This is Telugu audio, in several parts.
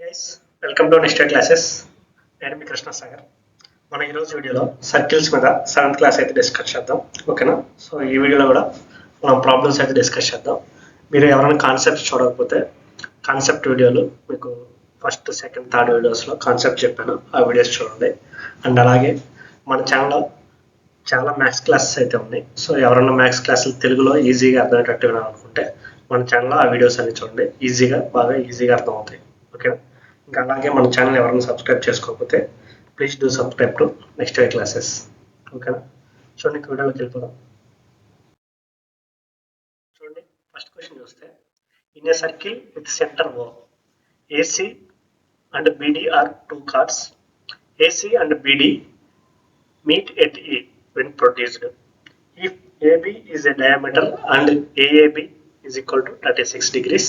Guys, welcome to next classes. నేను మీ కృష్ణ సాగర్. మన ఈరోజు వీడియోలో సర్కిల్స్ మీద 7th క్లాస్ అయితే డిస్కస్ చేద్దాం. ఓకేనా? సో ఈ వీడియోలో కూడా మనం ప్రాబ్లమ్స్ అయితే డిస్కస్ చేద్దాం. మీరు ఎవరైనా కాన్సెప్ట్స్ చూడకపోతే కాన్సెప్ట్ వీడియోలు మీకు ఫస్ట్, సెకండ్, థర్డ్ వీడియోస్లో కాన్సెప్ట్ చెప్పాను, ఆ వీడియోస్ చూడండి. అండ్ అలాగే మన ఛానల్లో చాలా మ్యాథ్స్ క్లాసెస్ అయితే ఉన్నాయి. సో ఎవరైనా మ్యాథ్స్ క్లాసులు తెలుగులో ఈజీగా అర్థమయ్యేటట్టు వినాలనుకుంటే మన ఛానల్లో ఆ వీడియోస్ అన్ని చూడండి. బాగా ఈజీగా అర్థమవుతాయి. ఓకేనా? ఇంకా అలాగే మన ఛానల్ ఎవరైనా సబ్స్క్రైబ్ చేసుకోకపోతే please do subscribe to next classes. ఓకేనా? చూడండి, వీడియోలోకి వెళ్ళిపోదాం. చూడండి, ఫస్ట్ క్వశ్చన్ చూస్తే, in a circle with centre O, AC and BD are two chords. AC and BD meet at E when produced. If AB is a diameter and AAB is equal to 36 degrees,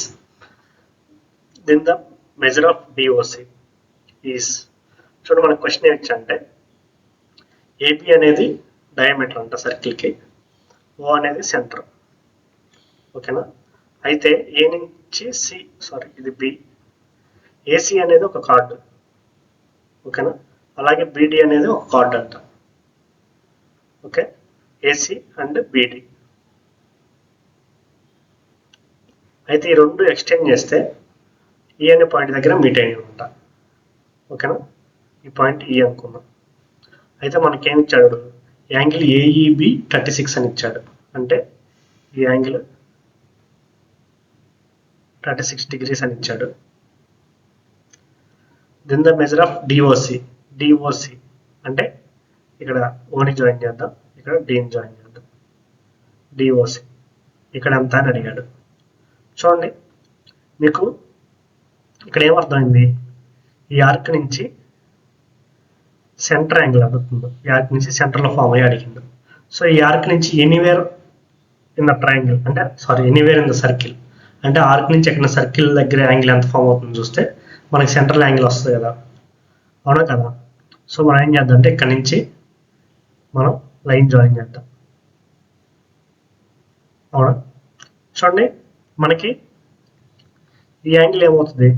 then the measure of DOC is. చూడండి, మన క్వశ్చన్ ఏంటి అంటే, ఏబి అనేది డయామీటర్ అంట సర్కిల్కి, ఓ అనేది సెంటర్. ఓకేనా? అయితే ఏ నుంచి ఇది బి, ఏసీ అనేది ఒక కార్డు. ఓకేనా? అలాగే బీడి అనేది ఒక కార్డు అంట. ఓకే, ఏసీ అండ్ బీడి. అయితే ఈ రెండు ఎక్స్టెండ్ చేస్తే ఈ అనే పాయింట్ దగ్గర మీట్ అయ్యి ఉంటా. ఓకేనా? ఈ పాయింట్ ఈ అనుకున్నాం. అయితే మనకేం ఇచ్చాడు, యాంగిల్ ఏఈబి 36 అని ఇచ్చాడు. అంటే ఈ యాంగిల్ 36 degrees అని ఇచ్చాడు. Then the measure of DOC అంటే ఇక్కడ ఓని జాయిన్ చేద్దాం, ఇక్కడ డిని జాయిన్ చేద్దాం. డిఓసి ఇక్కడ ఎంత అని అడిగాడు. చూడండి, మీకు ఇక్కడ ఏమర్థమైంది, ఈ ఆర్క్ నుంచి సెంటర్ యాంగిల్ అడుగుతుంది. ఈ ఆర్క్ నుంచి సెంటర్లో ఫామ్ అయ్యి అడిగిండు. సో ఈ ఆర్క్ నుంచి ఎనీవేర్ ఇన్ ద ట్రయాంగిల్ అంటే ఎనీవేర్ ఇన్ ద సర్కిల్ అంటే ఆర్క్ నుంచి ఎక్కడ సర్కిల్ దగ్గర యాంగిల్ ఎంత ఫామ్ అవుతుంది చూస్తే మనకి సెంట్రల్ యాంగిల్ వస్తుంది కదా, అవునా కదా? సో మనం ఏం చేద్దాం అంటే ఇక్కడ నుంచి మనం లైన్ జాయిన్ చేద్దాం. అవునా? చూడండి, మనకి ఈ యాంగిల్ ఏమవుతుంది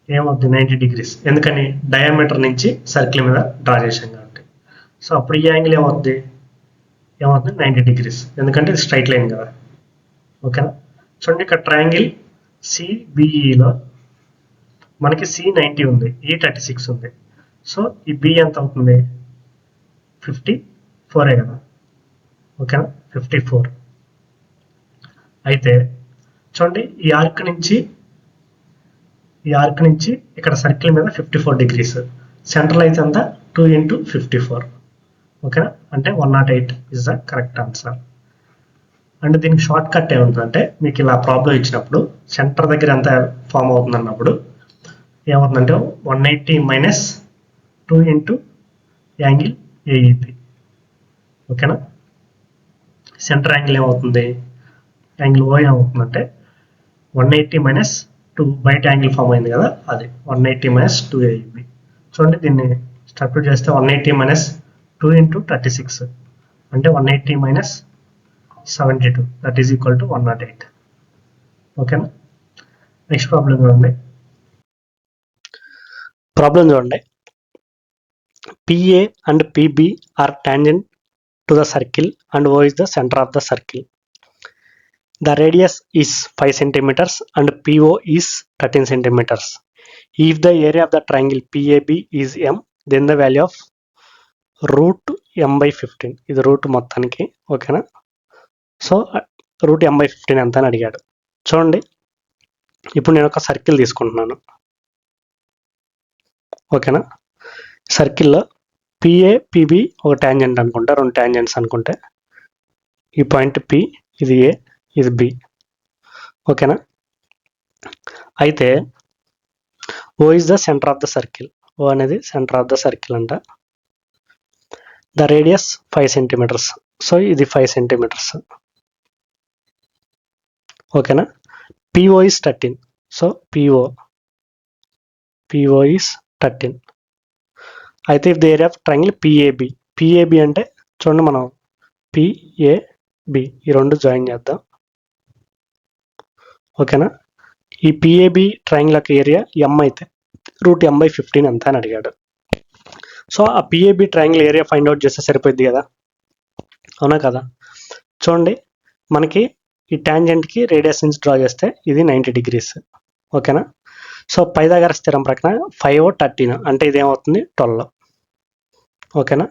90 degrees. ఎందుకని డయామీటర్ నుంచి సర్కిల్ మీద డ్రా చేసాం కాబట్టి. సో అప్పుడు ఈ యాంగిల్ ఏమవుతుంది 90 degrees, ఎందుకంటే ఇది స్ట్రైట్ లైన్ కదా. ఓకేనా? చూడండి, ఇక్కడ ట్రయాంగిల్ సిబిఈలో మనకి సి 90 ఉంది, ఈ 36 ఉంది. సో ఈ బి ఎంత అవుతుంది 54 కదా. ఓకేనా? 54. అయితే చూడండి, ఈ ఆర్క్ నుంచి ఇక్కడ సర్కిల్ మీద 54 degrees. సెంట్రల్ అయితే అంతా 2 into 54. ఓకేనా? అంటే 108 is the correct answer. And దీనికి షార్ట్ కట్ ఏముంటుందంటే, మీకు ఇలా ప్రాబ్లం ఇచ్చినప్పుడు సెంటర్ దగ్గర ఎంత ఫామ్ అవుతుంది అన్నప్పుడు ఏమవుతుందంటే 180 minus 2 into యాంగిల్ ఏఈబి. ఓకేనా? సెంటర్ యాంగిల్ ఏమవుతుంది, యాంగిల్ ఓ ఏమవుతుందంటే 180 minus 2, బయట యాంగిల్ ఫామ్ అయింది కదా, అది 180 minus 2 ఏఈబి. చూడండి, దీన్ని సబ్స్టిట్యూట్ చేస్తే 180 minus 2 into 36 అంటే 180 minus 72, that is equal to 108. ఓకేనా? నెక్స్ట్ ప్రాబ్లం చూడండి. PA and PB are tangent to the circle and O is the centre of the circle. The radius is 5 centimeters and PO is 13 centimeters. If the area of the triangle PAB is m, then the value of root m by 15. ఇది రూట్ మొత్తానికి. ఓకేనా? సో రూట్ m by 15 ఎంత అని అడిగాడు. చూడండి, ఇప్పుడు నేను ఒక సర్కిల్ తీసుకుంటున్నాను. ఓకేనా? సర్కిల్లో పిఏ పిబి ఒక ట్యాంజెంట్ అనుకుంటే, 2 ట్యాంజెంట్స్ అనుకుంటే, ఈ పాయింట్ పి, ఇది ఏ, ఇది బి. ఓకేనా? అయితే O is the centre of the circle. O అనేది సెంటర్ ఆఫ్ ద సర్కిల్ అంట. The radius 5 centimeters. సో ఇది 5 centimeters. ఓకేనా? PO is 13. So PO is 13. అయితే if the area of triangle PAB అంటే చూడండి, మనం పిఏబి ఈ రెండు జాయిన్ చేద్దాం. ఓకేనా? ఈ పిఏబి ట్రయాంగిల్ యొక్క ఏరియా ఎం అయితే √m/15 ఎంత అని అడిగాడు. సో ఆ PAB triangle area find out చేస్తే సరిపోద్ది కదా, అవునా కదా. చూడండి మనకి ఈ టాంజెంట్కి రేడియస్ నుంచి డ్రా చేస్తే ఇది 90 degrees, ఓకేనా. సో పైథాగరస్ థీరం ప్రకారం 5 13 అంటే ఇది ఏమవుతుంది 12, ఓకేనా.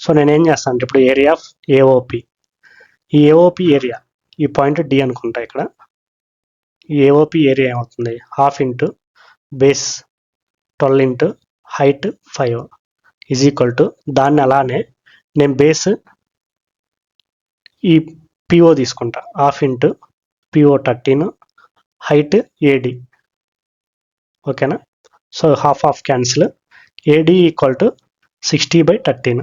సో నేనేం చేస్తాను అంటే ఇప్పుడు ఏరియా ఆఫ్ ఏఓపి, ఈ ఏఓపి ఏరియా ఈ పాయింట్ డి అనుకుంటా, ఇక్కడ ఈ ఏఓపి ఏరియా ఏమవుతుంది 1/2 into base 12 into height 5 is equal to, దాన్ని అలానే నేను బేస్ ఈ పిఓ తీసుకుంటా 1/2 ఇంటూ పిఓ 13 హైట్ ఏడి, ఓకేనా. So half cancel, AD equal to 60/13.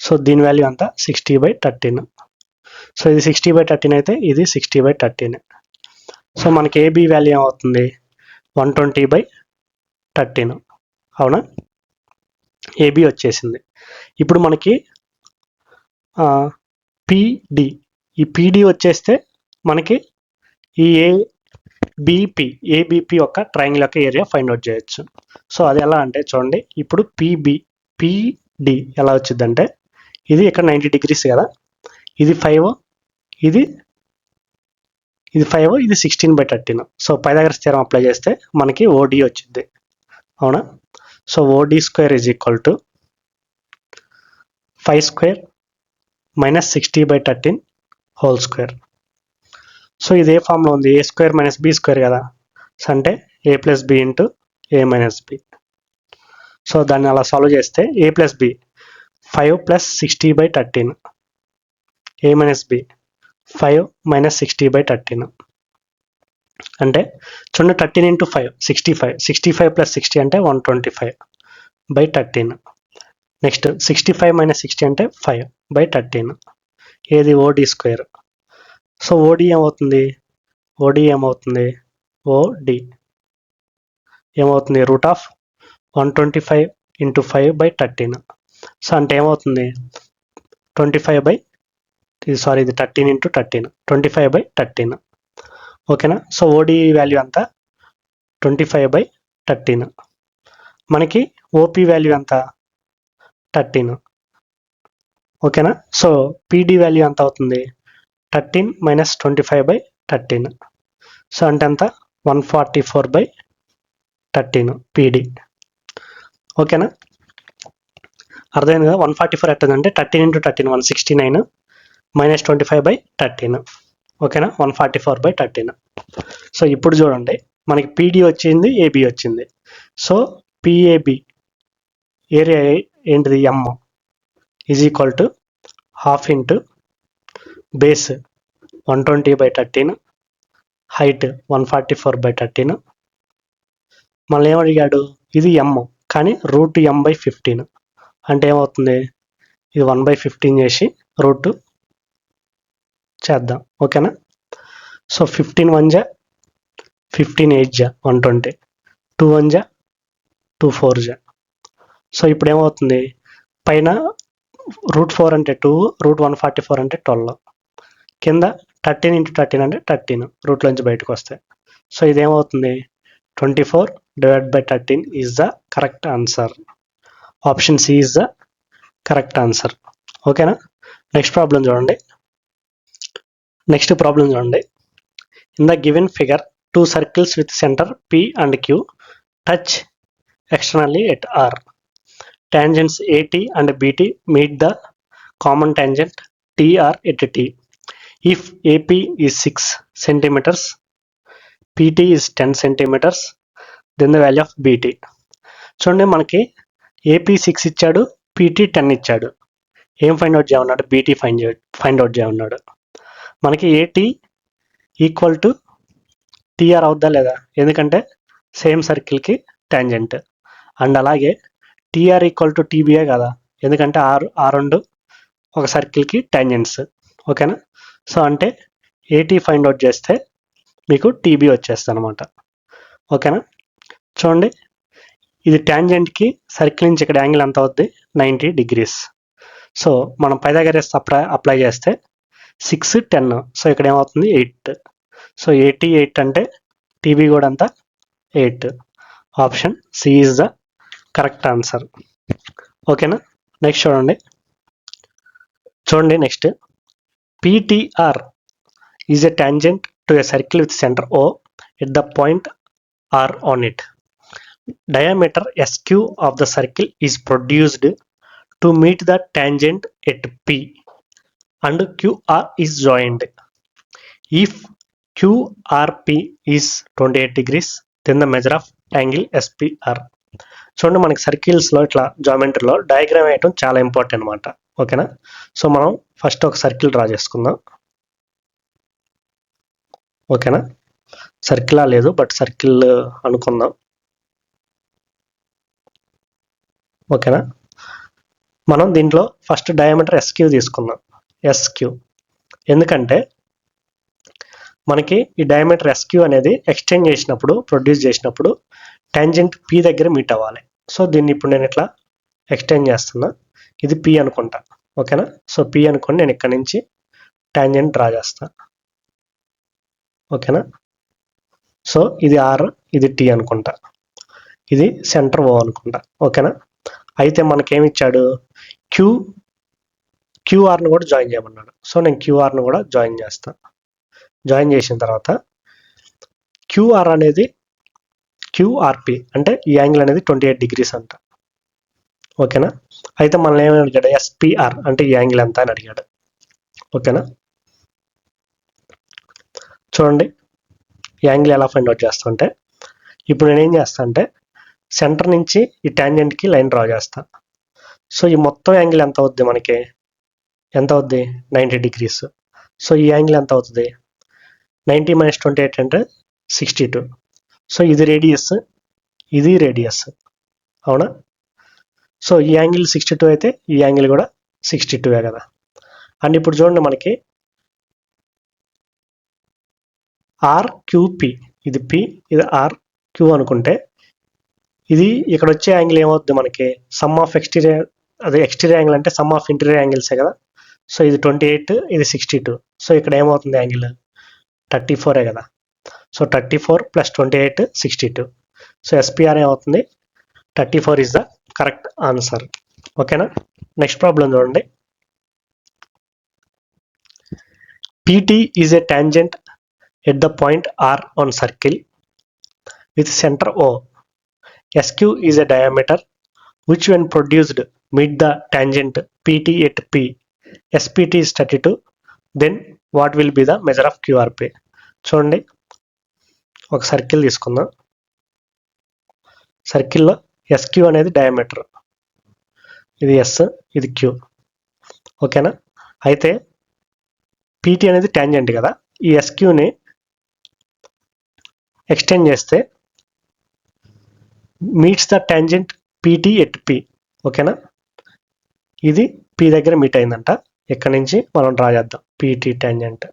So దీని వాల్యూ అంతా 60/13. సో ఇది 60/13 అయితే ఇది 60/13. సో మనకి ఏబి వాల్యూ ఏమవుతుంది 120/13, అవునా. ఏబి వచ్చేసింది. ఇప్పుడు మనకి పిడి, ఈ పిడి వచ్చేస్తే మనకి ఈ ఏబిపి యొక్క ట్రయాంగిల్ యొక్క ఏరియా ఫైండ్ అవుట్ చేయొచ్చు. సో అది ఎలా అంటే చూడండి, ఇప్పుడు పిడి ఎలా వచ్చిందంటే ఇది ఇక్కడ 90 degrees కదా, ఇది 5, ఇది 5, ఇది 16/13. సో పైథాగరస్ థీరం అప్లై చేస్తే మనకి ఓడి వచ్చింది, అవునా. So OD square is equal to 5² - 60/13 whole square. So ఇది ఏ ఫామ్లో ఉంది, a² - b² కదా, సో అంటే a+b ఇంటూ a-b. సో దాన్ని అలా సాల్వ్ చేస్తే a+b 5 + 60/13, a-b 5 - 60/13 అంటే చూడండి 13 ఇంటూ 5 65, 65 + 60 అంటే 125/13. నెక్స్ట్ 65 - 60 అంటే 5/13, ఏది ఓడి స్క్వేర్. సో ఓడి ఏమవుతుంది ఓడి ఏమవుతుంది √125 ఇంటూ 5/13. సో అంటే ఏమవుతుంది 13 ఇంటూ 13 25/13, ఓకేనా. సో ఓడి వాల్యూ అంతా 25/13. మనకి ఓపి వాల్యూ అంతా 13, ఓకేనా. సో పిడి వాల్యూ ఎంత అవుతుంది 13 - 25/13. సో అంటే అంత 144/13 పిడి, ఓకేనా. అర్థమైంది కదా. 144 ఎట్టుందంటే 13 ఇంటూ 13 169 - 25/13, ఓకేనా. 144/13. సో ఇప్పుడు చూడండి మనకి పిడి వచ్చింది, ఏబి వచ్చింది. సో పిఏబి ఏరియా ఏంటిది um is equal to 1/2 into base 120/13 height 144/13. మళ్ళీ ఏమడిగాడు, ఇది ఎం కానీ √m/15 అంటే ఏమవుతుంది, ఇది 1/15 చేసి రూట్ చేద్దాం, ఓకేనా. సో 15 1 జా 15 8 జా 120, 2 1 జా 2 4 జా. సో ఇప్పుడు ఏమవుతుంది పైన √4 అంటే 2, √144 అంటే 12, కింద 13 ఇంటూ 13 అంటే 13 రూట్లోంచి బయటకు వస్తాయి. సో ఇదేమవుతుంది 24/13 is the correct answer. Option C is the correct answer, ఓకేనా. నెక్స్ట్ ప్రాబ్లం చూడండి. In the given figure 2 circles with center P and Q touch externally at R. Tangents AT and BT meet the common tangent TR at T. If AP is 6 centimeters, PT is 10 centimeters, then the value of BT. చూడండి మనకి AP 6 ఇచ్చాడు, PT 10 ఇచ్చాడు. ఏం ఫైండ్ అవుట్ చేయమన్నాడు, BT ఫైండ్ అవుట్ చేయమన్నాడు. మనకి AT ఈక్వల్ టు TR అవుద్దా లేదా, ఎందుకంటే సేమ్ సర్కిల్కి టాంజెంట్. అండ్ అలాగే TR ఈక్వల్ టు TBA కదా, ఎందుకంటే ఆ రెండు ఒక సర్కిల్కి టాంజెంట్స్, ఓకేనా. సో అంటే AT ఫైండ్ అవుట్ చేస్తే మీకు TB వచ్చేస్తుంది అనమాట, ఓకేనా. చూడండి ఇది టాంజెంట్కి సర్కిల్ నుంచి ఇక్కడ యాంగిల్ ఎంత అవుద్ది 90 degrees. సో మనం పైథాగరస్ అప్లై చేస్తే 6 10, సో ఇక్కడ ఏమవుతుంది 8. సో 88 అంటే టీబీ కూడా అంతా 8. Option C is the correct answer. ఓకేనా. నెక్స్ట్ చూడండి next PTR is a tangent to a circle with centre O at the point R on it. Diameter SQ of the circle is produced to meet the tangent at P and QR is joined. If QRP is 28 degrees, then the measure of angle SPR. చూడండి మనకి సర్కిల్స్లో ఇట్లా జామెట్రీలో డయాగ్రామ్ వేయటం చాలా ఇంపార్టెంట్ అనమాట. ఓకేనా. సో మనం ఫస్ట్ ఒక సర్కిల్ డ్రా చేసుకుందాం. ఓకేనా. సర్కిలా లేదు బట్ సర్కిల్ అనుకుందాం. ఓకేనా. మనం దీంట్లో ఫస్ట్ డయామీటర్ ఎస్క్యూ తీసుకుందాం. ఎస్క్యూ ఎందుకంటే మనకి ఈ డయామీటర్ ఎస్క్యూ అనేది ఎక్స్టెండ్ చేసినప్పుడు ప్రొడ్యూస్ చేసినప్పుడు టాంజెంట్ పి దగ్గర మీట్ అవ్వాలి. సో దీన్ని ఇప్పుడు నేను ఇట్లా ఎక్స్టెండ్ చేస్తున్నా. ఇది పి అనుకుంటా. ఓకేనా. సో పి అనుకుని నేను ఇక్కడ నుంచి టాంజెంట్ డ్రా చేస్తా. ఓకేనా. సో ఇది ఆర్, ఇది టీ అనుకుంటా, ఇది సెంటర్ ఓ అనుకుంటా. ఓకేనా. అయితే మనకేమి ఇచ్చాడు, క్యూఆర్ను కూడా జాయిన్ చేయమన్నాడు. సో నేను క్యూఆర్ను కూడా జాయిన్ చేస్తా. జాయిన్ చేసిన తర్వాత క్యూఆర్ అనేది క్యూఆర్పి అంటే ఈ యాంగిల్ అనేది 28 degrees అంట. ఓకేనా. అయితే మనల్ని ఏమని అడిగాడు, ఎస్పిఆర్ అంటే ఈ యాంగిల్ ఎంత అని అడిగాడు. ఓకేనా. చూడండి ఈ యాంగిల్ ఎలా ఫైండ్ అవుట్ చేస్తా అంటే ఇప్పుడు నేనేం చేస్తా అంటే సెంటర్ నుంచి ఈ టాంజెంట్కి లైన్ డ్రా చేస్తా. సో ఈ మొత్తం యాంగిల్ ఎంత అవుద్ది, మనకి ఎంత అవుద్ది, 90 degrees. సో ఈ యాంగిల్ ఎంత అవుతుంది, 90 - 28 అంటే 62. సో ఇది రేడియస్, ఇది రేడియస్, అవునా. సో ఈ యాంగిల్ 62 అయితే ఈ యాంగిల్ కూడా 62 కదా. అండ్ ఇప్పుడు చూడండి మనకి ఆర్క్యూపి, ఇది పి, ఇది ఆర్క్యూ అనుకుంటే ఇది ఇక్కడ వచ్చే యాంగిల్ ఏమవుద్ది మనకి, సమ్ ఆఫ్ ఎక్స్టీరియర్, అదే ఎక్స్టీరియర్ యాంగిల్ అంటే సమ్ ఆఫ్ ఇంటీరియర్ యాంగిల్సే కదా. సో ఇది 28, ఇది 62. సో ఇక్కడ ఏమవుతుంది యాంగిల్ 34 కదా. సో 34 + 28 62. సో ఎస్పిఆర్ ఏమవుతుంది, 34 ఈజ్ ద కరెక్ట్ ఆన్సర్. ఓకేనా. నెక్స్ట్ ప్రాబ్లం చూడండి. PT is a tangent at the point R on circle with center O. SQ is a diameter which when produced meet the tangent PT at P. SPT is 32. Then what will be the measure of QRP? చూడండి ఒక సర్కిల్ తీసుకుందాం. సర్కిల్లో SQ అనేది డయామీటర్, ఇది S, ఇది Q. ఓకేనా. అయితే PT అనేది టాంజెంట్ కదా. ఈ SQని ఎక్స్టెండ్ చేస్తే meets the tangent PT at P. ఓకేనా. ఇది P దగ్గర మీట్ అయిందంట. ఇక్కడ నుంచి మనం డ్రా చేద్దాం PT టాంజెంట్.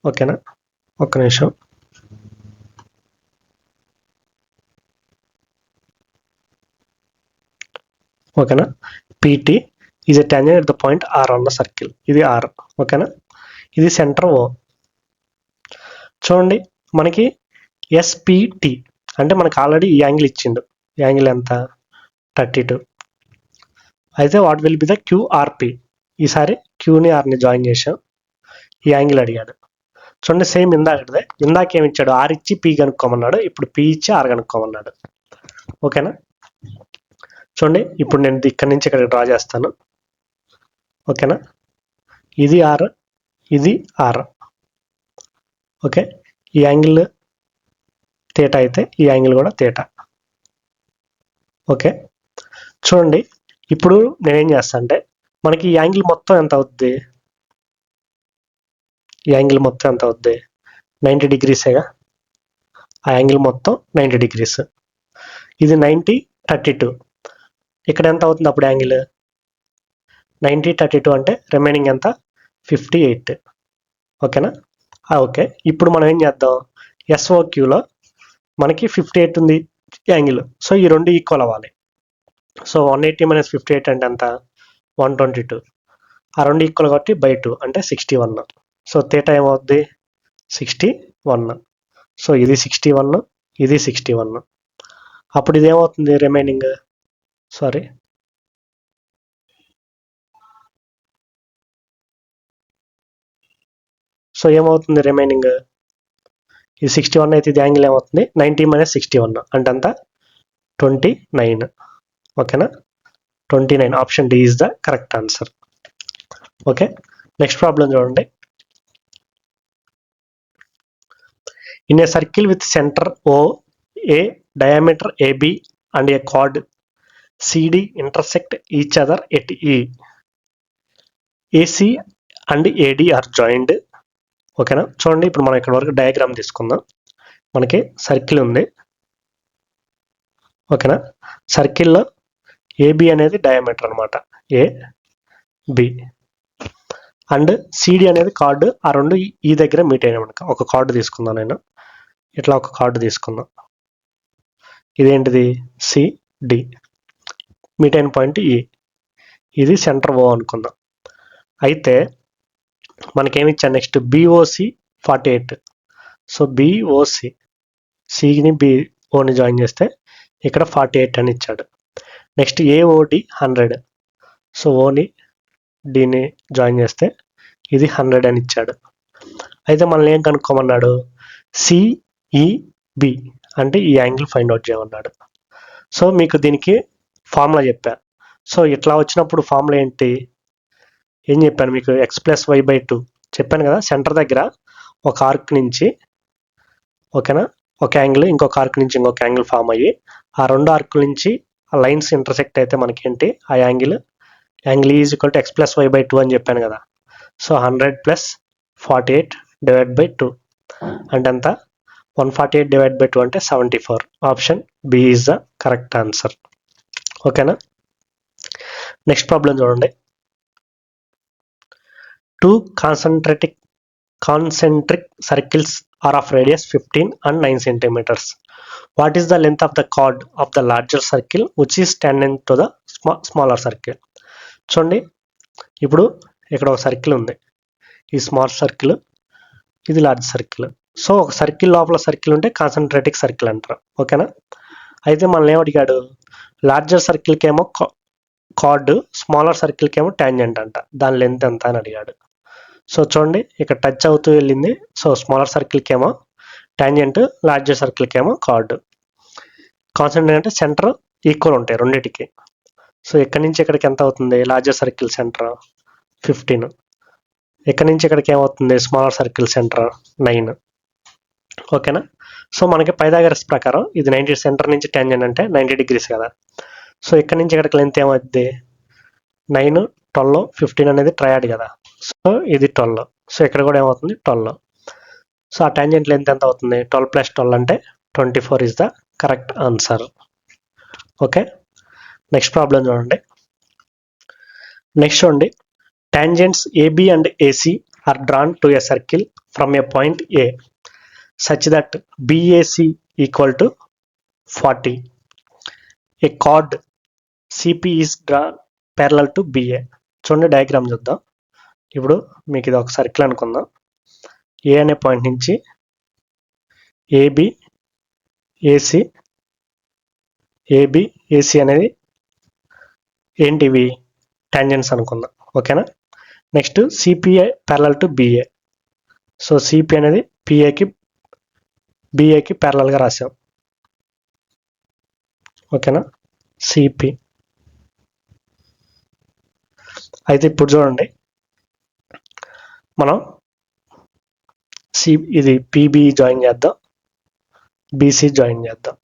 ఓకేనా. ఒక్క నిమిషం. ఓకేనా. PT is a tangent at the point R on the circle. ఇది R. ఓకేనా. ఇది సెంటర్ O. చూడండి మనకి SPT అంటే మనకు ఆల్రెడీ ఈ యాంగిల్ ఇచ్చిండు. ఈ యాంగిల్ ఎంత, 32. అయితే what will be the QRP. ఈసారి క్యూని ఆర్ని జాయిన్ చేసాం. ఈ యాంగిల్ అడిగాడు. చూడండి సేమ్ ఇందాక ఏమి ఇచ్చాడు, ఆర్ ఇచ్చి పి కనుక్కోమన్నాడు. ఇప్పుడు పి ఇచ్చి ఆర్ కనుక్కోమన్నాడు. ఓకేనా. చూడండి ఇప్పుడు నేను ఇక్కడ నుంచి ఇక్కడ డ్రా చేస్తాను. ఓకేనా. ఇది ఆర్, ఇది ఆర్. ఓకే. ఈ యాంగిల్ తేటా అయితే ఈ యాంగిల్ కూడా తేటా. ఓకే. చూడండి ఇప్పుడు నేనేం చేస్తా అంటే మనకి ఈ యాంగిల్ మొత్తం ఎంత అవుద్ది, ఈ యాంగిల్ మొత్తం ఎంత అవుద్ది, 90 degreesగా. ఆ యాంగిల్ మొత్తం 90 degrees. ఇది 90 32. ఇక్కడ ఎంత అవుతుంది అప్పుడు యాంగిల్, 90 32 అంటే రిమైనింగ్ ఎంత, 58. ఓకేనా. ఓకే. ఇప్పుడు మనం ఏం చేద్దాం, SOQలో మనకి 58 ఉంది యాంగిల్. సో ఈ రెండు ఈక్వల్ అవ్వాలి. సో 180 - 58 అంటే ఎంత, 122. ఆ రెండు ఈక్వల్ కాబట్టి by 2 అంటే 61. సో తేటా ఏమవుద్ది, 61. సో ఇది 61, ఇది 61. అప్పుడు ఇదేమవుతుంది రిమైనింగ్, సారీ సో ఏమవుతుంది రిమైనింగ్, ఇది 61 అయితే ఇది యాంగిల్ ఏమవుతుంది 90 - 61 అంటే అంతా 29. ఓకేనా, 29. Option D is the correct answer. Okay, next problem చూడండి. In a circle with centre O, a diameter AB and a chord CD intersect each other at E. AC and AD are joined. ఓకేనా, చూడండి ఇప్పుడు మనం ఇక్కడ వరకు డయాగ్రామ్ తీసుకుందాం. మనకి సర్కిల్ ఉంది. ఓకేనా, సర్కిల్లో ఏబి అనేది డయామీటర్ అనమాట, AB అండ్ సిడి అనేది కార్డు. ఆ రెండు ఈ దగ్గర మీట్ అయినా మనకు ఒక కార్డు తీసుకుందాం. నేను ఇట్లా ఒక కార్డు తీసుకుందాం. ఇదేంటిది సిడి, మీట్ అయిన పాయింట్ ఈ, ఇది సెంటర్ ఓ అనుకుందాం. అయితే మనకేమి ఇచ్చాను నెక్స్ట్ బిఓసి 48. సో బిఓసి సిని బిఓని జాయిన్ చేస్తే ఇక్కడ 48 అని ఇచ్చాడు. Next AOD 100. సో ఓని డిని జాయిన్ చేస్తే ఇది 100 అని ఇచ్చాడు. అయితే మనల్ని ఏం కనుక్కోమన్నాడు, సిఈబి అంటే ఈ యాంగిల్ ఫైండ్ అవుట్ చేయమన్నాడు. సో మీకు దీనికి ఫార్ములా చెప్పా. సో ఇట్లా వచ్చినప్పుడు ఫార్ములా ఏంటి, ఏం చెప్పాను మీకు, x+y/2 చెప్పాను కదా. సెంటర్ దగ్గర ఒక ఆర్క్ నుంచి, ఓకేనా, ఒక యాంగిల్ ఇంకొక ఆర్క్ నుంచి ఇంకొక యాంగిల్ ఫామ్ అయ్యి ఆ రెండు ఆర్కుల నుంచి ఆ లైన్స్ ఇంటర్సెక్ట్ అయితే మనకేంటి ఆ angle is equal to x+y/2 అని చెప్పాను కదా. సో 100 + 48/2 అంటే ఎంత, 148/2 అంటే 74. Option B is the correct answer. ఓకేనా, నెక్స్ట్ ప్రాబ్లం చూడండి. Two concentric circles are of radius 15 and 9 centimeters. What is the length of the chord of the larger circle which is tangent to the smaller circle? చూడండి ఇప్పుడు ఇక్కడ ఒక సర్కిల్ ఉంది, ఈ స్మాల్ సర్కిల్, ఇది లార్జ్ సర్కిల్. సో ఒక సర్కిల్ లోపల సర్కిల్ ఉంటే కాన్సన్ట్రేటిక్ సర్కిల్ అంటారు. ఓకేనా, అయితే మనల్ని ఏమడిగాడు, లార్జర్ సర్కిల్కి ఏమో కార్డ్, స్మాలర్ సర్కిల్కి ఏమో ట్యాంజెంట్ అంట, దాని లెంత్ ఎంత అని అడిగాడు. సో చూడండి ఇక్కడ టచ్ అవుతూ వెళ్ళింది. సో స్మాలర్ సర్కిల్కి ఏమో ట్యాంజెంట్, లార్జర్ సర్కిల్కి ఏమో కార్డ్. కాన్సన్ట్రేట్ అంటే సెంటర్ ఈక్వల్ ఉంటాయి రెండింటికి. సో ఎక్కడి నుంచి ఇక్కడికి ఎంత అవుతుంది, లార్జర్ సర్కిల్ సెంటర్ 15, ఎక్కడి నుంచి ఇక్కడికి ఏమవుతుంది స్మాలర్ సర్కిల్ సెంటర్ 9. ఓకేనా, సో మనకి పైథాగరస్ ప్రకారం ఇది 90 సెంటర్ నుంచి ట్యాంజెంట్ అంటే 90 degrees కదా. సో ఇక్కడ నుంచి ఇక్కడికి లెంత్ ఏమవుతుంది 9, 12, 15 అనేది ట్రయాడ్ కదా. సో ఇది 12. సో ఇక్కడ కూడా ఏమవుతుంది 12. సో ఆ ట్యాంజెంట్ లెంత్ ఎంత అవుతుంది, 12 + 12 అంటే 24 is the correct answer. Okay, next problem చూడండి. నెక్స్ట్ చూడండి, tangents AB and AC are drawn to a circle from a point A such that BAC equal to 40. A chord CP is drawn parallel to BA. చూడండి డయాగ్రామ్ చూద్దాం. ఇప్పుడు మీకు ఇది ఒక సర్కిల్ అనుకుందాం. ఏ అనే పాయింట్ నుంచి ఏబి ఏసి అనేది ఏంటివి టాంజెంట్స్ అనుకుందాం. ఓకేనా, next CPI parallel to BA. So CP అనేది బిఏకి ప్యారలల్గా రాసాం. ఓకేనా, సిపి. అయితే ఇప్పుడు చూడండి మనం ఇది పిబి జాయిన్ చేద్దాం, బీసీ జాయిన్ చేద్దాం.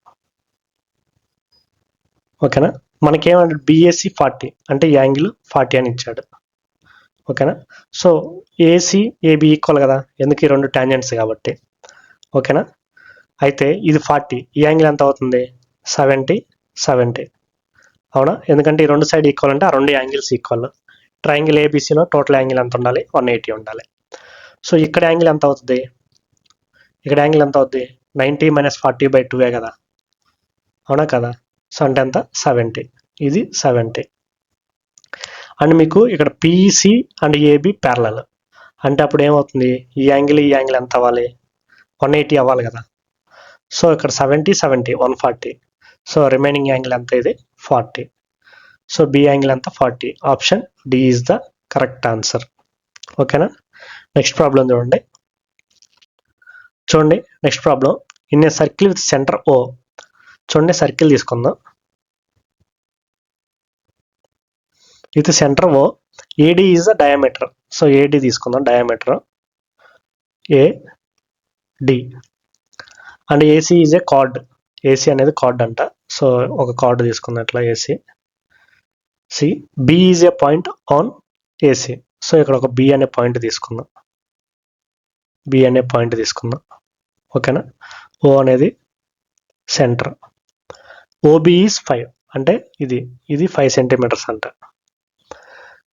ఓకేనా, మనకేమంటే బిఏసి 40 అంటే యాంగిల్ 40 అని ఇచ్చాడు. ఓకేనా, సో ఏసి ఏబి ఈక్వల్ కదా, ఎందుకు ఈ రెండు టాంజెంట్స్ కాబట్టి. ఓకేనా, అయితే ఇది 40, ఈ యాంగిల్ ఎంత అవుతుంది 70. అవునా, ఎందుకంటే ఈ రెండు సైడ్ ఈక్వల్ అంటే ఆ రెండు యాంగిల్స్ ఈక్వల్. ట్రయాంగిల్ ఏబిసిలో టోటల్ యాంగిల్ ఎంత ఉండాలి 180 ఉండాలి. సో ఇక్కడ యాంగిల్ ఎంత అవుతుంది, ఇక్కడ యాంగిల్ ఎంత అవుతుంది 90 - 40/2 కదా. అవునా కదా, సో అంటే ఎంత 70, ఇది 70. అండ్ మీకు ఇక్కడ పిసి అండ్ ఏబి ప్యారలల్ అంటే అప్పుడు ఏమవుతుంది ఈ యాంగిల్ ఎంత అవ్వాలి 180 అవ్వాలి కదా. సో ఇక్కడ 70 70 140. సో రిమైనింగ్ యాంగిల్ ఎంత, ఇది 40. సో బి యాంగిల్ ఎంత 40. Option D is the correct answer. ఓకేనా. నెక్స్ట్ ప్రాబ్లం చూడండి. Next problem. In a circle with centre O. చూడండి, సర్కిల్ తీసుకుందాం. With centre O, AD is the diameter. So AD తీసుకుందాం, diameter AD. And AC is a chord. AC అనేది కార్డ్ అంట. సో ఒక కార్డ్ తీసుకుందాం ఇట్లా, AC. C B is a point on AC. So ఇక్కడ ఒక బి అనే పాయింట్ తీసుకుందాం. బి అనే పాయింట్ తీసుకుందాం. ఓకేనా. ఓ అనేది సెంటర్. ఓబి ఈజ్ 5, అంటే ఇది 5 సెంటీమీటర్స్ అంట.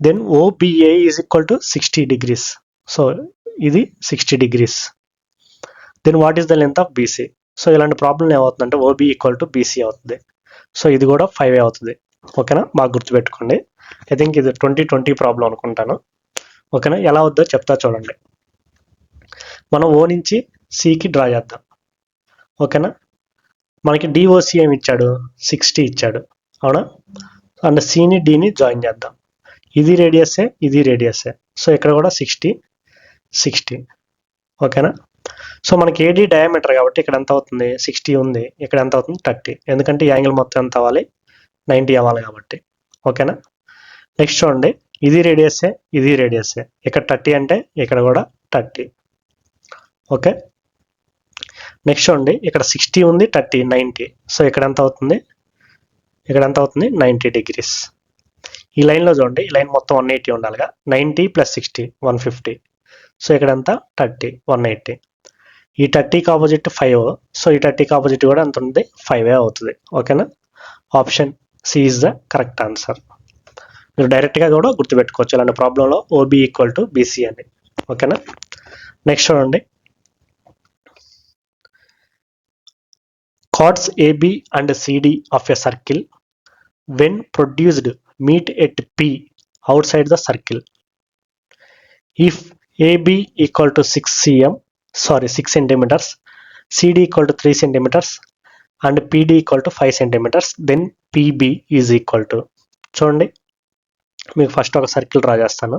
Then OBA is equal to 60 degrees. So ఇది 60 degrees. Then what is the length of BC. So ఇలాంటి ప్రాబ్లం ఏమవుతుందంటే ఓబి ఈక్వల్ టు బీసీ అవుతుంది. సో ఇది కూడా 5 అవుతుంది. ఓకేనా, బాగా గుర్తుపెట్టుకోండి. ఐ థింక్ ఇది 2020 ప్రాబ్లం అనుకుంటాను. ఓకేనా, ఎలా అవుద్దో చెప్తా చూడండి. మనం ఓ నుంచి సికి డ్రా చేద్దాం. ఓకేనా. మనకి డిఓసి ఏమి ఇచ్చాడు, 60 ఇచ్చాడు, అవునా. అండ్ సిని డిని జాయిన్ చేద్దాం. ఇది రేడియస్సే, ఇది రేడియస్సే. సో ఇక్కడ కూడా 60 60. ఓకేనా. సో మనకి ఏడి డయామీటర్ కాబట్టి ఇక్కడ ఎంత అవుతుంది, 60 ఉంది. ఇక్కడ ఎంత అవుతుంది, 30. ఎందుకంటే ఈ యాంగిల్ మొత్తం ఎంత అవ్వాలి, 90 అవ్వాలి కాబట్టి. ఓకేనా. నెక్స్ట్ చూడండి, ఇది రేడియస్సే, ఇది రేడియస్సే. ఇక్కడ 30 అంటే ఇక్కడ కూడా 30. ఓకే. నెక్స్ట్ చూడండి, ఇక్కడ 60 ఉంది, 30 90. సో ఇక్కడ ఎంత అవుతుంది, ఇక్కడ ఎంత అవుతుంది, 90 degrees. ఈ లైన్లో చూడండి, ఈ లైన్ మొత్తం 180 ఉండాలిగా. 90 + 60 150. సో ఇక్కడ ఎంత 30 180. ఈ 30కి ఆపోజిట్ 5. సో ఈ 30కి ఆపోజిట్ కూడా ఎంత ఉంది, 5 అవుతుంది. ఓకేనా. Option C is the correct answer. మీరు డైరెక్ట్గా కూడా గుర్తుపెట్టుకోవచ్చు ఇలాంటి ప్రాబ్లంలో, ఓబి ఈక్వల్ టు బీసీ అని. ఓకేనా. నెక్స్ట్ చూడండి, chords AB and CD of a circle when produced meet at P outside the circle. If AB equal to 6 centimeters, CD equal to 3 centimeters and PD equal to 5 centimeters, then PB is equal to. చూడండి, మీకు ఫస్ట్ ఒక సర్కిల్ డ్రా చేస్తాను.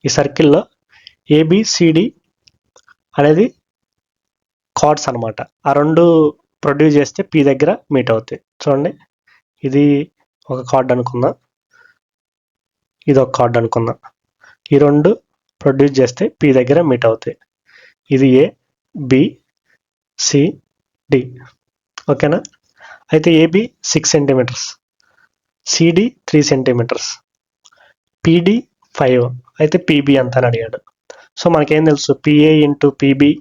ఈ సర్కిల్లో ఏబిసిడి అనేది కార్డ్స్ అనమాట. ఆ రెండు ప్రొడ్యూస్ చేస్తే పి దగ్గర మీట్ అవుతాయి. చూడండి, ఇది ఒక కార్డ్ అనుకుందాం, ఇది ఒక కార్డ్ అనుకుందాం. ఈ రెండు ప్రొడ్యూస్ చేస్తే పి దగ్గర మీట్ అవుతాయి. ఇది ఏ, బి, సి, డి. ఓకేనా. అయితే AB 6 centimetres, CD 3 centimetres, PD 5. అయితే పిబి అంత అని అడిగాడు. సో మనకేం తెలుసు, PA into PB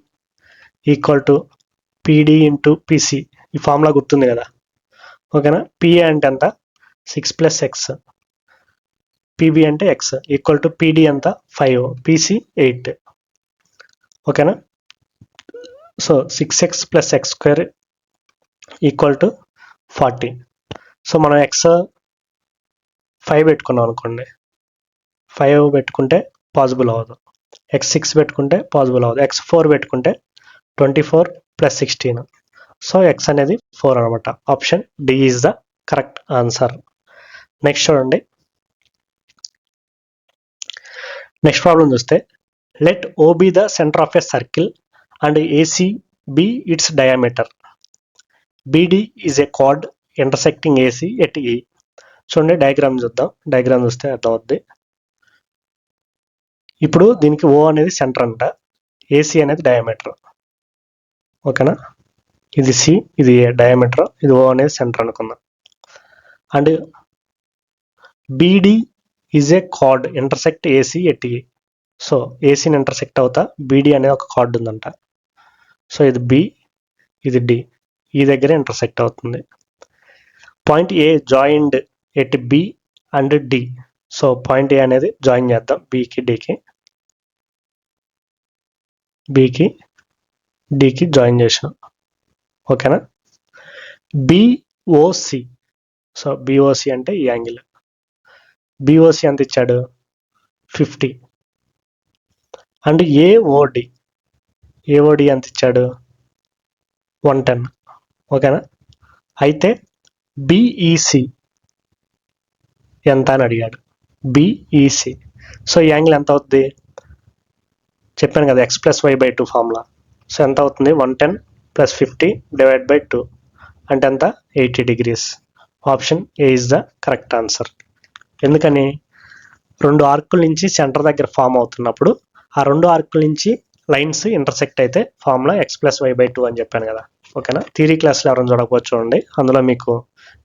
equal to PD into PC. ఈ ఫార్ములా గుర్తుంది కదా. ఓకేనా. పిఏ అంటే ఎంత, 6 + x, పిబి అంటే x ఈక్వల్ టు పిడి ఎంత 5, పిసి 8. ఓకేనా. So 6x + x² equal to 40. సో మనం x 5 పెట్టుకున్నాం అనుకోండి, 5 పెట్టుకుంటే పాసిబుల్ అవ్వదు. x6 పెట్టుకుంటే పాసిబుల్ అవ్వదు. x4 పెట్టుకుంటే 24 + 16. సో x అనేది 4 అనమాట. Option D is the correct answer. Next చూడండి, నెక్స్ట్ ప్రాబ్లం చూస్తే, let O be the centre of a circle and AC be its diameter. BD is a chord intersecting AC at E. చూడండి, డయాగ్రామ్ చూద్దాం. డయాగ్రామ్ చూస్తే అర్థమవుద్ది. ఇప్పుడు దీనికి ఓ అనేది సెంటర్ అంట, ఏసీ అనేది డయామీటర్. ఓకేనా. ఇది సి, ఇది ఏ డయామీటర్, ఇది ఓ అనేది సెంటర్ అనుకుందాం. And BD is a chord intersect AC at E. So ఏసీని ఇంటర్సెక్ట్ అవుతా బిడి అనేది ఒక కార్డ్ ఉందంట. సో ఇది బి, ఇది డి, ఈ దగ్గర ఇంటర్సెక్ట్ అవుతుంది. Point A joined at B and D. So point A అనేది జాయిన్ చేద్దాం బికి డికి, బికి డికి జాయిన్ చేసాం. ఓకేనా. బిఓసి. సో బిఓసి అంటే ఈ యాంగిల్. బిఓసి ఎంత ఇచ్చాడు, 50. And AOD. ఏఓడి ఎంత ఇచ్చాడు 110. ఓకేనా. అయితే బిఈసి ఎంత అని అడిగాడు. బిఈసి. సో ఈ యాంగిల్ ఎంత అవుతుంది చెప్పాను కదా, x+y/2 ఫార్ములా. సో ఎంత అవుతుంది 110 + 50 / 2 అంటే ఎంత 80 degrees. Option A is the correct answer. ఎందుకని రెండు ఆర్కుల నుంచి సెంటర్ దగ్గర ఫామ్ అవుతున్నప్పుడు ఆ రెండు ఆర్కుల నుంచి లైన్స్ ఇంటర్సెక్ట్ అయితే ఫార్ములా x+y/2 అని చెప్పాను కదా. ఓకేనా. థియరీ క్లాస్లో ఎవరైనా చూడకపోవచ్చు చూడండి, అందులో మీకు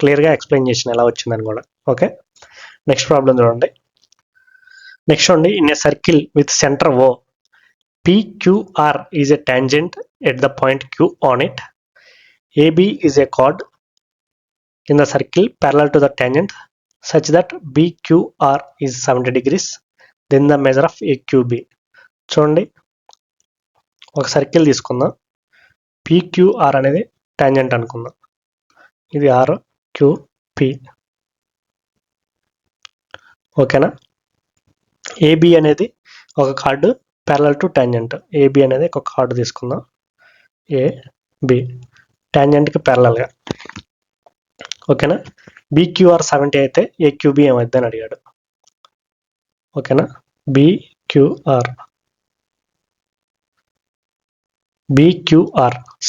క్లియర్గా ఎక్స్ప్లెయిన్ చేసిన ఎలా వచ్చిందని కూడా. ఓకే. నెక్స్ట్ ప్రాబ్లం చూడండి. నెక్స్ట్ చూడండి, in a circle with centre O PQR is a tangent at the point Q on it. AB is a chord in the circle parallel to the tangent such that BQR is 70 degrees. Then the measure of AQB. చూడండి, ఒక సర్కిల్ తీసుకుందాం. PQR అనేది టాంజెంట్ అనుకుందాం. ఇది R, Q, P. ఓకేనా. AB అనేది ఒక card parallel to tangent. AB అనేది ఒక కార్డు తీసుకుందాం. AB టాంజెంట్కి ప్యారలల్గా. ఓకేనా. BQR 70 అయితే AQB ఏమైంది అని అడిగాడు. ఓకేనా. BQR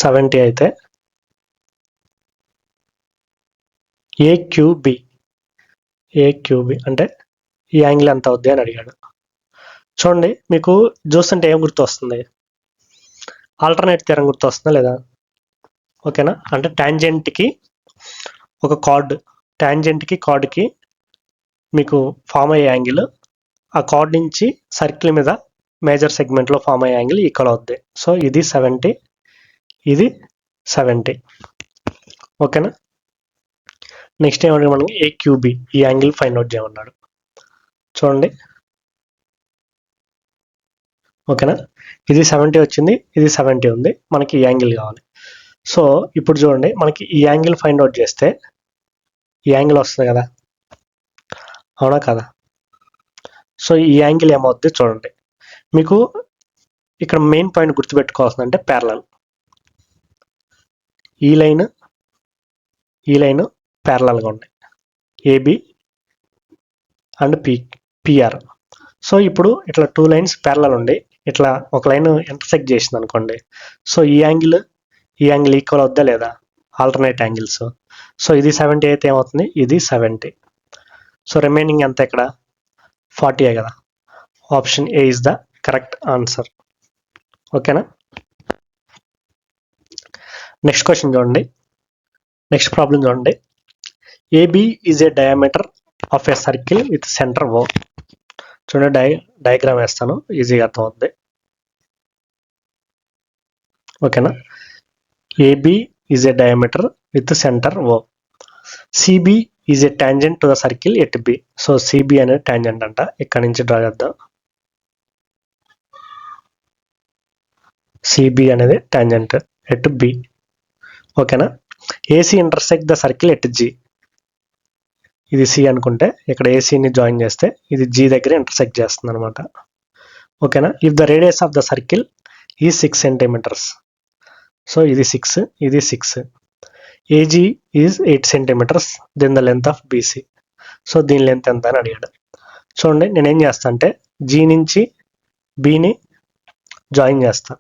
70 అయితే AQB అంటే ఈ యాంగిల్ ఎంత అవుద్ది అని అడిగాడు. చూడండి, మీకు చూస్తుంటే ఏం గుర్తు వస్తుంది, ఆల్టర్నేట్ థియరం గుర్తు వస్తుందా లేదా. ఓకేనా. అంటే టాంజెంట్కి ఒక కార్డ్, టాంజెంట్కి కార్డ్కి మీకు ఫామ్ అయ్యే యాంగిల్ ఆ కార్డ్ నుంచి సర్కిల్ మీద మేజర్ సెగ్మెంట్లో ఫామ్ అయ్యే యాంగిల్ ఈక్వల్ అవుద్ది. సో ఇది 70, ఇది 70. ఓకేనా. నెక్స్ట్ ఏమన్నా మనకి AQB ఈ యాంగిల్ ఫైండ్ అవుట్ చేయమన్నాడు. చూడండి. ఓకేనా. ఇది 70 వచ్చింది, ఇది 70 ఉంది, మనకి ఈ యాంగిల్ కావాలి. సో ఇప్పుడు చూడండి, మనకి ఈ యాంగిల్ ఫైండ్ అవుట్ చేస్తే ఈ యాంగిల్ వస్తుంది కదా, అవునా కదా. సో ఈ యాంగిల్ ఏమవుద్ది చూడండి, మీకు ఇక్కడ మెయిన్ పాయింట్ గుర్తుపెట్టుకోవాల్సిందంటే ప్యారలల్. ఈ లైన్ ప్యారలల్గా ఉన్నాయి, AB అండ్ PR. సో ఇప్పుడు ఇట్లా 2 లైన్స్ ప్యారలల్ ఉండి ఇట్లా ఒక లైన్ ఇంటర్సెక్ట్ చేసింది అనుకోండి. సో ఈ యాంగిల్ ఈక్వల్ అవుద్దా లేదా, ఆల్టర్నేట్ యాంగిల్స్. సో ఇది 70 అయితే ఏమవుతుంది, ఇది 70. సో రిమైనింగ్ ఎంత ఇక్కడ 40 కదా. Option A is the correct answer. ఓకేనా. నెక్స్ట్ క్వశ్చన్ చూడండి, నెక్స్ట్ ప్రాబ్లం చూడండి. AB is a diameter of A circle with centre O. చూడండి, డయాగ్రామ్ వేస్తాను, ఈజీగా అర్థమవుతుంది. ఓకేనా. AB is a diameter with centre O. CB is a tangent to the circle at B. So CB అనేది టాంజెంట్ అంట, ఇక్కడ నుంచి డ్రా చేద్దాం. CB అనేది టాంజెంట్ ఎట్ B. ఓకేనా. AC intersect the circle at G. ఇది C అనుకుంటే ఇక్కడ ACని జాయిన్ చేస్తే ఇది G దగ్గర ఇంటర్సెక్ట్ చేస్తుంది అనమాట. ఓకేనా. If the radius of the circle ఈ 6 centimeters. సో ఇది 6, ఇది 6. AG is 8 centimeters. Then the length of BC. సో దీని లెంత్ ఎంత అని అడిగాడు. చూడండి, నేనేం చేస్తా అంటే G నుంచి Bని జాయిన్ చేస్తా.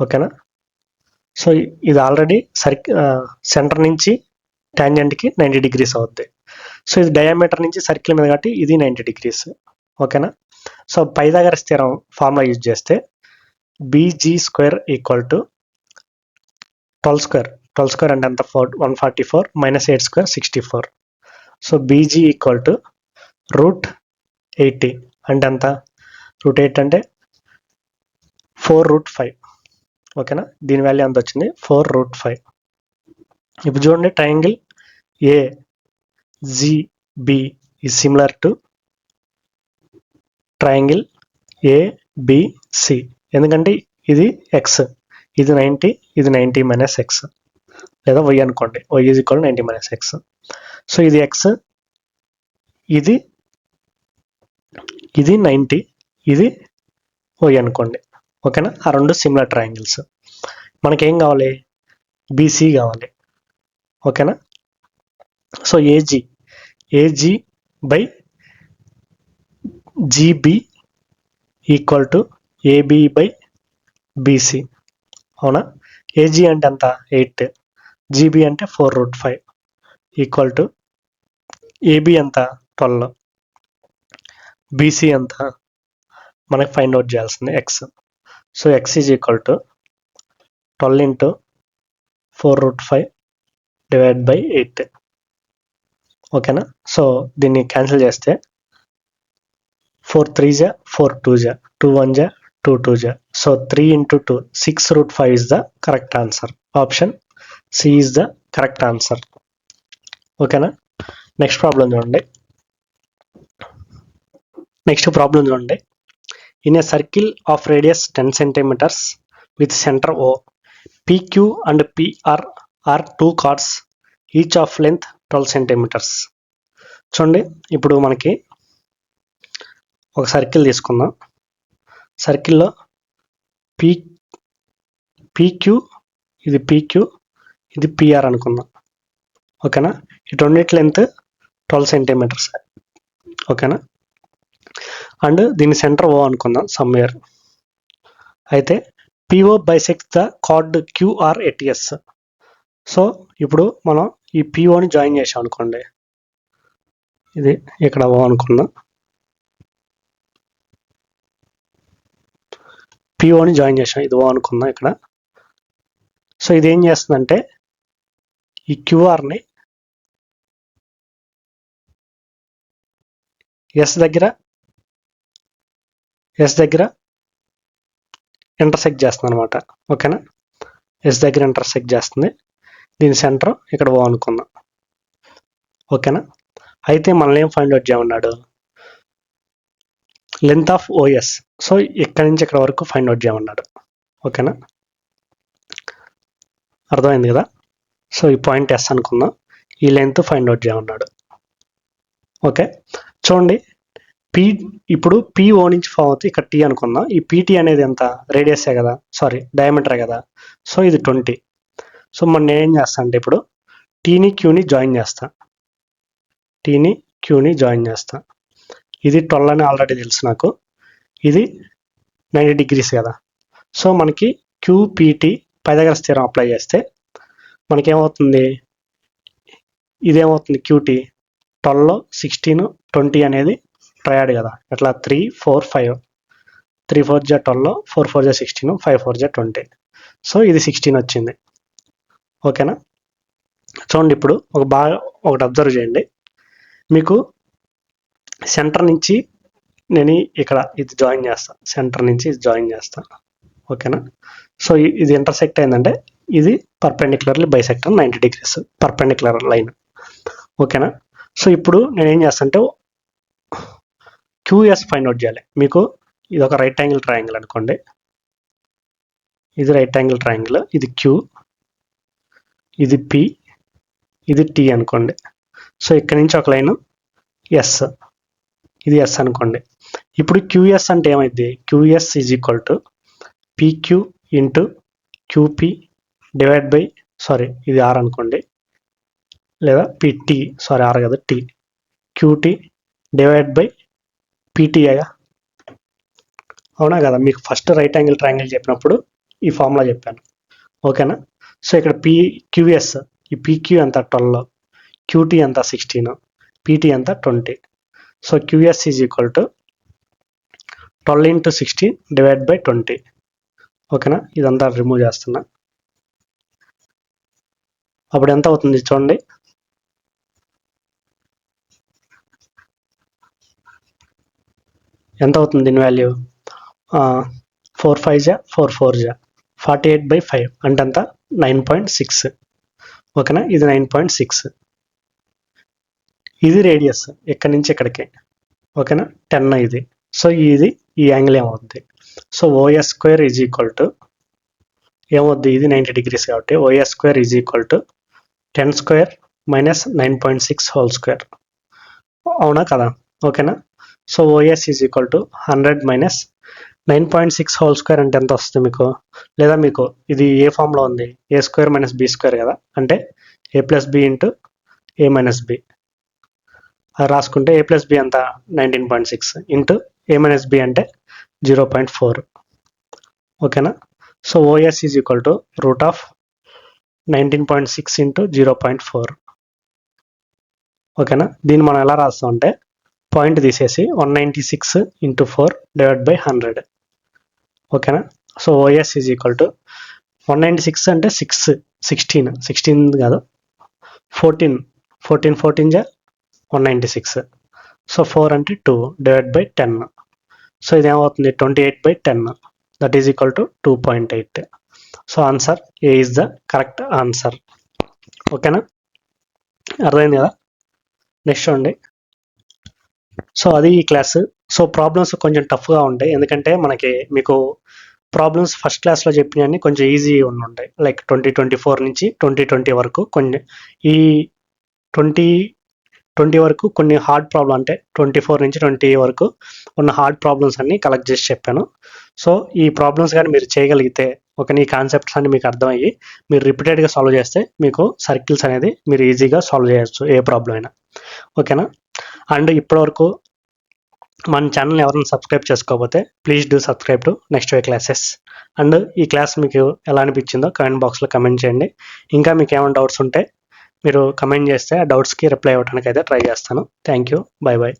ఓకేనా. సో ఇది ఆల్రెడీ సెంటర్ నుంచి టాంజెంట్కి 90 degrees అవుద్ది. సో ఇది డయామీటర్ నుంచి సర్కిల్ మీద కాబట్టి ఇది 90 degrees. ఓకేనా. So Pythagoras theorem formula use చేస్తే BG² = 12² అంటే ఎంత 144 - 8² 64. సో BG = √80 అంటే ఎంత, √8 అంటే 4√5. ఓకేనా. దీని వాల్యూ ఎంత వచ్చింది 4√5. ఇప్పుడు చూడండి, triangle AGB is similar to triangle ABC. ఎందుకంటే ఇది X, ఇది 90, ఇది 90 - X, లేదా Y అనుకోండి, Y = 90 - X. సో ఇది X, ఇది 90, ఇది Y అనుకోండి. ఓకేనా, ఆ రెండు సిమిలర్ ట్రయాంగిల్స్. మనకేం కావాలి, బీసీ కావాలి. ఓకేనా, so AG by GB equal to AB by BC. అవునా, ఏజీ అంటే ఎంత 8, జీబీ అంటే 4√5 ఈక్వల్ టు ఏబీ ఎంత 12, బీసీ ఎంత మనకి ఫైండ్ అవుట్ చేయాల్సింది X. So X is equal to 12 into 4√5 divide by 8. ఓకేనా, సో దీన్ని క్యాన్సిల్ చేస్తే 4 3 జా 4 2 జా 2 1 జా 2 2 జా. So 3 into 2 6√5 is the correct answer. Option C is the correct answer. ఓకేనా, నెక్స్ట్ ప్రాబ్లం చూడండి. In a circle of radius 10 centimeters with center O, PQ and PR are two chords each of length 12 centimeters. చూడండి, ఇప్పుడు మనకి ఒక సర్కిల్ తీసుకుందాం. సర్కిల్లో PQ ఇది PQ ఇది PR అనుకుందాం. ఓకేనా, ఈ రెండింటి లెంత్ 12 centimeters. ఓకేనా, అండ్ దీని సెంటర్ O అనుకుందాం సమ్వేర్. అయితే PO bisects the chord QR at S. So ఇప్పుడు మనం ఈ POని జాయిన్ చేసాం అనుకోండి, ఇది ఇక్కడ O అనుకుందాం. POని జాయిన్ చేసాం, ఇది O అనుకుందాం ఇక్కడ. సో ఇది ఏం చేస్తుందంటే ఈ QRని S దగ్గర ఇంటర్సెక్ట్ చేస్తుంది అనమాట. ఓకేనా, S దగ్గర ఇంటర్సెక్ట్ చేస్తుంది. దీని సెంటర్ ఇక్కడ O అనుకుందాం. ఓకేనా, అయితే మనల్ని ఏం ఫైండ్ అవుట్ చేయమన్నాడు, లెంత్ ఆఫ్ OS. సో ఇక్కడి నుంచి ఇక్కడ వరకు ఫైండ్ అవుట్ చేయమన్నాడు. ఓకేనా, అర్థమైంది కదా. సో ఈ పాయింట్ S అనుకుందాం, ఈ లెంత్ ఫైండ్ అవుట్ చేయమన్నాడు. ఓకే, చూడండి ఇప్పుడు PO నుంచి ఫామ్ అవుతుంది, ఇక్కడ T అనుకుందాం. ఈ PT అనేది ఎంత, రేడియసే కదా, సారీ డయామీటరే కదా. సో ఇది 20. సో మనం నేనేం చేస్తా అంటే ఇప్పుడు Tని Qని జాయిన్ చేస్తా. ఇది 12 అని ఆల్రెడీ తెలుసు నాకు, ఇది 90 degrees కదా. సో మనకి QPT పైథాగరస్ థియరం అప్లై చేస్తే మనకేమవుతుంది, ఇదేమవుతుంది QT 12 16 20 అనేది ట్రయాడ్ కదా. ఎట్లా 3 4 5, 3 4 జా 12, 4 4 జా 16, 5 4 జా 20. సో ఇది 16 వచ్చింది. ఓకేనా, చూడండి ఇప్పుడు ఒకటి అబ్జర్వ్ చేయండి. మీకు సెంటర్ నుంచి నేను ఇక్కడ ఇది జాయిన్ చేస్తాను, సెంటర్ నుంచి ఇది జాయిన్ చేస్తాను. ఓకేనా, సో ఇది ఇంటర్సెక్ట్ అయిందంటే ఇది perpendicularly bisector 90 degrees perpendicular line. ఓకేనా, సో ఇప్పుడు నేనేం చేస్తానంటే QS ఫైండ్ అవుట్ చేయాలి. మీకు ఇది ఒక రైట్ యాంగిల్ ట్రయాంగిల్ అనుకోండి, ఇది రైట్ యాంగిల్ ట్రయాంగిల్, ఇది Q, ఇది P, ఇది T అనుకోండి. సో ఇక్కడ నుంచి ఒక లైన్ S, ఇది S అనుకోండి. ఇప్పుడు QS అంటే ఏమైంది, QS is equal to PQ into QP divide by, sorry ఇది R అనుకోండి, లేదా PT, సారీ R కదా T, QT divide by PT అయ్యా. అవునా కదా, మీకు ఫస్ట్ రైట్ యాంగిల్ ట్రయాంగిల్ చెప్పినప్పుడు ఈ ఫార్ములా చెప్పాను. ఓకేనా, సో ఇక్కడ QS, ఈ PQ ఎంత 12, QT ఎంత 16, PT ఎంత 20. So QS is equal to 12 into 16 divide by 20. ఓకేనా, ఇదంతా రిమూవ్ చేస్తున్నా. అప్పుడు ఎంత అవుతుంది చూడండి, ఎంత అవుతుంది దీని వాల్యూ, 4 5 జా 4 4 జా 48/5 అంటే అంత 9.6. ఓకేనా, ఇది 9.6. ఇది రేడియస్ ఎక్కడి నుంచి ఎక్కడికి. ఓకేనా, 10 ఇది. సో ఇది ఈ యాంగిల్ ఏమవుతుంది, so OS square is equal to ఏమవుద్ది, ఇది 90 degrees కాబట్టి OS square is equal to 10 square minus 9.6 whole square. అవునా కదా. ఓకేనా, so OS is equal to 100 minus 9.6 whole square అంటే ఎంత వస్తుంది మీకు? లేదా మీకు ఇది ఏ ఫామ్లో ఉంది? ఏ స్క్వేర్ మైనస్ బి స్క్వేర్ కదా, అంటే ఏ ప్లస్ బి ఇంటూ ఏ మైనస్ బి. అది రాసుకుంటే ఏ ప్లస్ బి అంత 19.6 ఇంటూ ఏ మైనస్ బి అంటే 0.4. ఓకేనా? So OS is equal to root of 19.6 into 0.4. ఓకేనా? దీన్ని మనం ఎలా రాస్తాం అంటే పాయింట్ తీసేసి 196 ఇంటూ 4 డివైడ్ బై 100. ఓకేనా? So OS is equal to 196 అంటే 16 కాదు 14 జా 196. సో 4 అంటే 2 డివైడ్ బై 10. సో ఇది ఏమవుతుంది 28/10, that is equal to 2.8. So answer A is the correct answer. ఓకేనా? అర్థమైంది కదా? నెక్స్ట్ చూడండి. సో అది ఈ క్లాస్. సో ప్రాబ్లమ్స్ కొంచెం టఫ్గా ఉంటాయి, ఎందుకంటే మీకు ప్రాబ్లమ్స్ ఫస్ట్ క్లాస్లో చెప్పినవన్నీ కొంచెం ఈజీ ఉంటాయి. లైక్ 2024 నుంచి 2020 వరకు కొన్ని, ఈ 2020 వరకు కొన్ని హార్డ్ ప్రాబ్లం, అంటే 24 నుంచి 20 వరకు ఉన్న హార్డ్ ప్రాబ్లమ్స్ అన్ని కలెక్ట్ చేసి చెప్పాను. సో ఈ ప్రాబ్లమ్స్ కానీ మీరు చేయగలిగితే, ఈ కాన్సెప్ట్స్ అన్ని మీకు అర్థమయ్యి మీరు రిపీటెడ్గా సాల్వ్ చేస్తే మీకు సర్కిల్స్ అనేది మీరు ఈజీగా సాల్వ్ చేయొచ్చు, ఏ ప్రాబ్లం అయినా. ఓకేనా? అండ్ ఇప్పటివరకు మన ఛానల్ని ఎవరైనా సబ్స్క్రైబ్ చేసుకోకపోతే please do subscribe to next way classes. And ఈ క్లాస్ మీకు ఎలా అనిపించిందో కమెంట్ బాక్స్లో కమెంట్ చేయండి. ఇంకా మీకు ఏమైనా డౌట్స్ ఉంటే మీరు కమెంట్ చేస్తే ఆ డౌట్స్కి రిప్లై అవ్వడానికి అయితే ట్రై చేస్తాను. Thank you. By by.